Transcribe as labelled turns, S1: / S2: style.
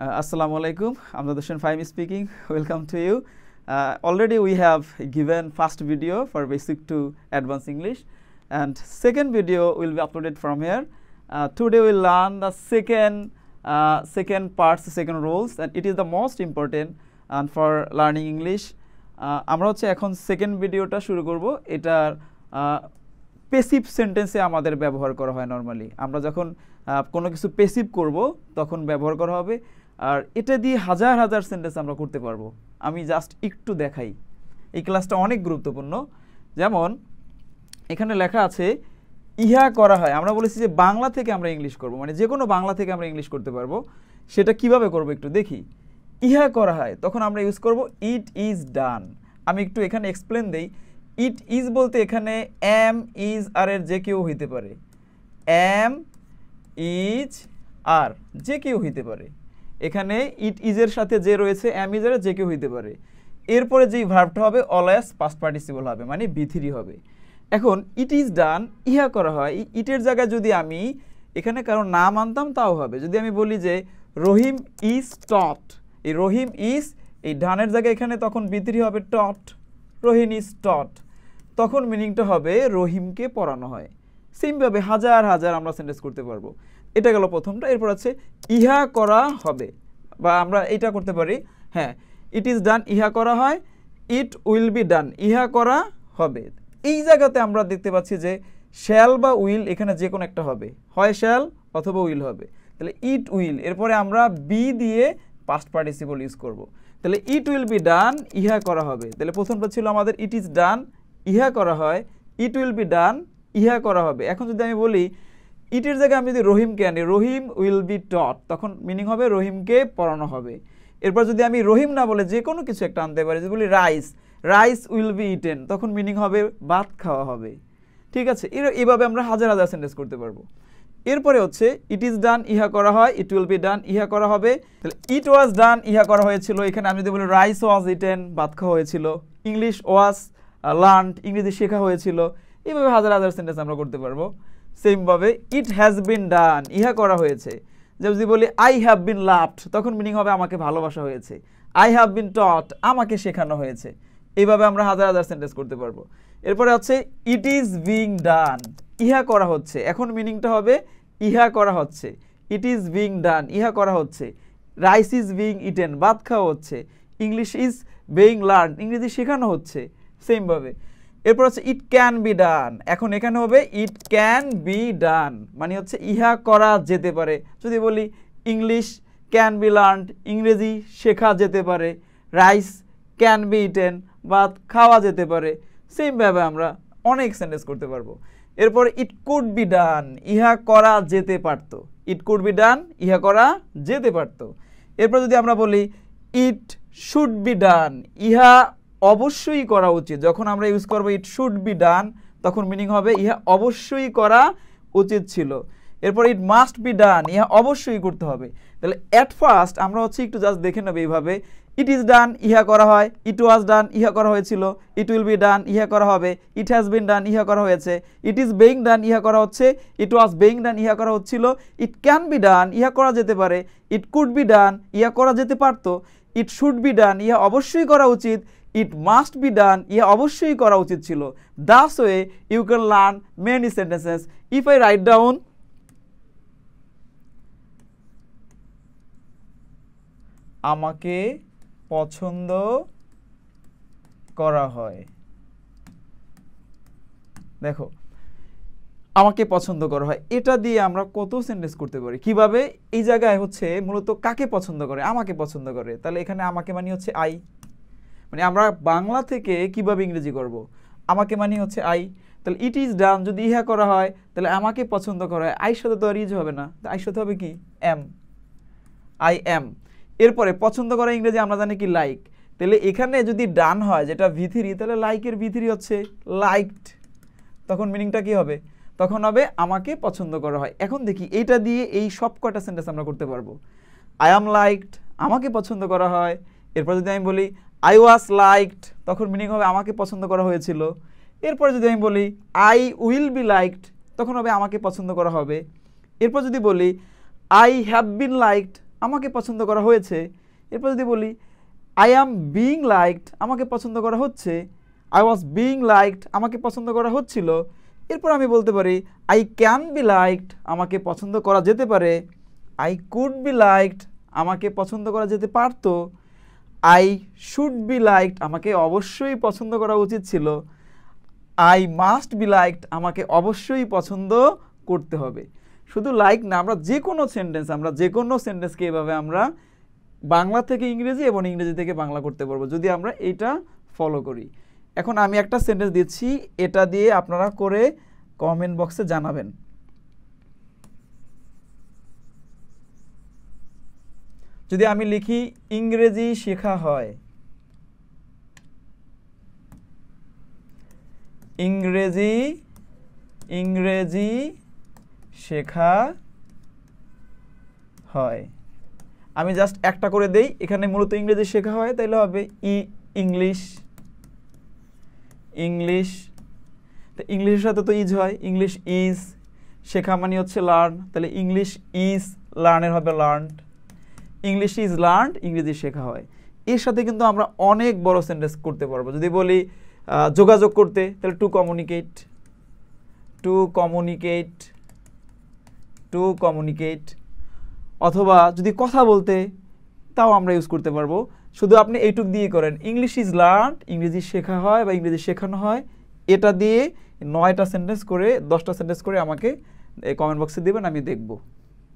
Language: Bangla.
S1: Assalamu alaikum. Amjad Fahim speaking. Welcome to you. Already we have given first video for basic to advanced English, and second video will be uploaded from here. Today we'll learn the second parts, second rules, and it is the most important and for learning English. আমরা হচ্ছে এখন সেকেন্ড ভিডিওটা শুরু করব। এটা প্যাসিভ সেন্টেন্সে আমাদের ব্যবহার করা হয় নরমালি। আমরা যখন কোনো কিছু প্যাসিভ করব তখন ব্যবহার করা হবে, আর এটা দিয়ে হাজার হাজার সেন্টেন্স আমরা করতে পারবো। আমি জাস্ট একটু দেখাই, এই ক্লাসটা অনেক গুরুত্বপূর্ণ। যেমন এখানে লেখা আছে ইহা করা হয়। আমরা বলেছি যে বাংলা থেকে আমরা ইংলিশ করব, মানে যে কোনো বাংলা থেকে আমরা ইংলিশ করতে পারবো। সেটা কিভাবে করব একটু দেখি। ইহা করা হয়, তখন আমরা ইউজ করব ইট ইজ ডান। আমি একটু এখানে এক্সপ্লেন দেই। ইট ইজ বলতে এখানে এম ইজ আর এর যে কেউ হইতে পারে, এম ইজ আর যে কেউ হইতে পারে। এখানে ইট ইজের সাথে যে রয়েছে এম ইজ আর যে কেউ হইতে পারে। এরপরে যেই ভার্বটা হবে অলওয়েজ পাস্ট পার্টিসিপল হবে, মানে বি3 হবে। এখন ইট ইজ ডান, ইহা করা হয়। ইটের জায়গায় যদি আমি এখানে কারো নাম আনতাম তাও হবে। যদি আমি বলি যে রহিম ইজ টট, এই রহিম ইজ এই ডানের জায়গায় এখানে তখন বি3 হবে টট, রহিম ইজ টট, তখন মিনিংটা হবে রহিমকে পড়ানো হয়। সেমভাবে হাজার হাজার আমরা সেন্টেন্স করতে পারবো। এটা গেল প্রথমটা। এরপর আছে ইহা করা হবে, বা আমরা এটা করতে পারি, হ্যাঁ ইট ইজ ডান, ইহা করা হয়, ইট উইল বি ডান, ইহা করা হবে। এই জায়গাতে আমরা দেখতে পাচ্ছি যে শ্যাল বা উইল এখানে যে কোনো একটা হবে, হয় শ্যাল অথবা উইল হবে। তাহলে ইট উইল, এরপরে আমরা বি দিয়ে পাস্ট পার্টিসিপল ইউজ করব। তাহলে ইট উইল বি ডান, ইহা করা হবে। তাহলে প্রথমটা ছিল আমাদের ইট ইজ ডান, ইহা করা হয়, ইট উইল বি ডান, ইহা করা হবে। এখন যদি আমি বলি ইটের জায়গায় আমি যদি রহিমকে আনি, রহিম উইল বি টট, তখন মিনিং হবে রহিমকে পড়ানো হবে। এরপর যদি আমি রহিম না বলে যে কোনো কিছু একটা আনতে পারি, যদি বলি rice, rice will be eaten, তখন মিনিং হবে ভাত খাওয়া হবে। ঠিক আছে, এইভাবে আমরা হাজার হাজার সেন্টেন্স করতে পারবো। এরপরে হচ্ছে ইট ইজ ডান, ইহা করা হয়, ইট উইল বি ডান, ইহা করা হবে। তাহলে ইট ওয়াজ ডান, ইহা করা হয়েছিল। এখানে আমি যদি বলি রাইস ওয়াজ ইটেন, ভাত খাওয়া হয়েছিল। ইংলিশ ওয়াজ লার্নড, ইংরেজি শেখা হয়েছিল। এইভাবে হাজার হাজার সেন্টেন্স আমরা করতে পারবো। সেমভাবে ইট হ্যাজ বিন ডান, ইহা করা হয়েছে। যদি বলি আই হ্যাভ বিন লাভড, তখন মিনিং হবে আমাকে ভালোবাসা হয়েছে। আই হ্যাভ বিন টট, আমাকে শেখানো হয়েছে। এইভাবে আমরা হাজার হাজার সেন্টেন্স করতে পারবো। এরপরে হচ্ছে ইট ইজ বিং ডান, ইহা করা হচ্ছে। এখন মিনিংটা হবে ইহা করা হচ্ছে। ইট ইজ বিং ডান, ইহা করা হচ্ছে। রাইস ইজ বিং ইটেন, ভাত খাওয়া হচ্ছে। ইংলিশ ইজ বিং লার্ন, ইংরেজি শেখানো হচ্ছে। সেমভাবে এরপর হচ্ছে ইট ক্যান বি ডান। এখন এখানে হবে ইট ক্যান বি ডান, মানে হচ্ছে ইহা করা যেতে পারে। যদি বলি ইংলিশ ক্যান বি লার্নড, ইংরেজি শেখা যেতে পারে। রাইস ক্যান বি ইটেন, ভাত খাওয়া যেতে পারে। সেমভাবে আমরা অনেক সেন্টেন্স করতে পারবো। এরপর ইট কুড বি ডান, ইহা করা যেতে পারতো। ইট কুড বি ডান, ইহা করা যেতে পারতো। এরপর যদি আমরা বলি ইট শুড বি ডান, ইহা অবশ্যই করা উচিত। যখন আমরা ইউজ করবো ইট শুড বি ডান, তখন মিনিং হবে ইহা অবশ্যই করা উচিত ছিল। এরপর ইট মাস্ট বি ডান, ইহা অবশ্যই করতে হবে। তাহলে অ্যাট ফার্স্ট আমরা হচ্ছে একটু জাস্ট দেখে নেবো এইভাবে। ইট ইজ ডান, ইহা করা হয়। ইট ওয়াজ ডান, ইহা করা হয়েছিল। ইট উইল বি ডান, ইহা করা হবে। ইট হ্যাজ বিন ডান, ইহা করা হয়েছে। ইট ইজ বেইং ডান, ইহা করা হচ্ছে। ইট ওয়াজ বেইং ডান, ইহা করা হচ্ছিল। ইট ক্যান বি ডান, ইহা করা যেতে পারে। ইট কুড বি ডান, ইহা করা যেতে পারতো। ইট শুড বি ডান, ইহা অবশ্যই করা উচিত। ইট মাস্ট বি ডান, ইহা অবশ্যই করা উচিত ছিল। That's way you can learn many sentences. If I write down আমাকে পছন্দ করা হয়। দেখো, আমাকে পছন্দ করা হয়, এটা দিয়ে আমরা কত সেন্টেন্স করতে পারি। কিভাবে? এই জায়গায় হচ্ছে মূলত কাকে পছন্দ করে, আমাকে পছন্দ করে। তাহলে এখানে আমাকে মানে হচ্ছে আই, মানে আমরা বাংলা থেকে কিভাবে ইংরেজি করব, আমাকে মানে হচ্ছে আই। তাহলে ইট ইজ ডান, যদি ইহা করা হয় তাহলে আমাকে পছন্দ করা হয়। আইর সাথে তো আর ইজ হবে না, আইর সাথে হবে কি এম, আই এম। এরপরে পছন্দ করা ইংরেজি আমরা জানি কি লাইক। তাহলে এখানে যদি ডান হয় যেটা ভি3, তাহলে লাইকের ভি3 হচ্ছে লাইকড, তখন মিনিংটা কি হবে, তখন হবে আমাকে পছন্দ করা হয়। এখন দেখি এইটা দিয়ে এই সব কয়টা সেন্টেন্স আমরা করতে পারবো। আই অ্যাম লাইকড, আমাকে পছন্দ করা হয়। এরপর যদি আমি বলি আই ওয়াজ লাইকড, তখন মিনিং হবে আমাকে পছন্দ করা হয়েছিল। এরপর যদি আমি বলি আই উইল বি লাইকড, তখন হবে আমাকে পছন্দ করা হবে। এরপর যদি বলি আই হ্যাভ বিন লাইকড, আমাকে পছন্দ করা হয়েছে। এরপর যদি বলি আই অ্যাম বিইং লাইকড, আমাকে পছন্দ করা হচ্ছে। আই ওয়াজ বিইং লাইকড, আমাকে পছন্দ করা হচ্ছিল। এরপর আমি বলতে পারি আই ক্যান বি লাইকড, আমাকে পছন্দ করা যেতে পারে। আই কুড বি লাইকড, আমাকে পছন্দ করা যেতে পারতো। আই শুড বি লাইকড, আমাকে অবশ্যই পছন্দ করা উচিত ছিল। আই মাস্ট বি লাইকড, আমাকে অবশ্যই পছন্দ করতে হবে। শুধু লাইক না, আমরা যে কোনো সেন্টেন্সকে এভাবে আমরা বাংলা থেকে ইংরেজি এবং ইংরেজি থেকে বাংলা করতে পারবো যদি আমরা এইটা ফলো করি। এখন আমি একটা সেন্টেন্স দিচ্ছি, এটা দিয়ে আপনারা করে কমেন্ট বক্সে জানাবেন। যদি আমি লিখি ইংরেজি শেখা হয়, ইংরেজি শেখা হয়, আমি জাস্ট একটা করে দেই, এখানে মূলত ইংরেজি শেখা হয়, তাইলে হবে ইংলিশ। তো ইংলিশের সাথে তো ইজ হয়, ইংলিশ ইজ, শেখা মানে হচ্ছে লার্ন, তাহলে ইংলিশ ইজ লার্নের হবে লার্নড। ইংলিশ ইজ লার্নড, ইংরেজি শেখা হয়। এর সাথে কিন্তু আমরা অনেক বড় সেন্টেন্স করতে পারবো। যদি বলি যোগাযোগ করতে, তাহলে টু কমিউনিকেট, অথবা যদি কথা বলতে, তাও আমরা ইউজ করতে পারবো। শুধু আপনি এইটুক দিয়ে করেন, ইংলিশ ইজ লার্নড, ইংরেজি শেখা হয় বা ইংরেজি শেখানো হয়, এটা দিয়ে 9টা সেন্টেন্স করে 10টা সেন্টেন্স করে আমাকে কমেন্ট বক্সে দেবেন, আমি দেখব।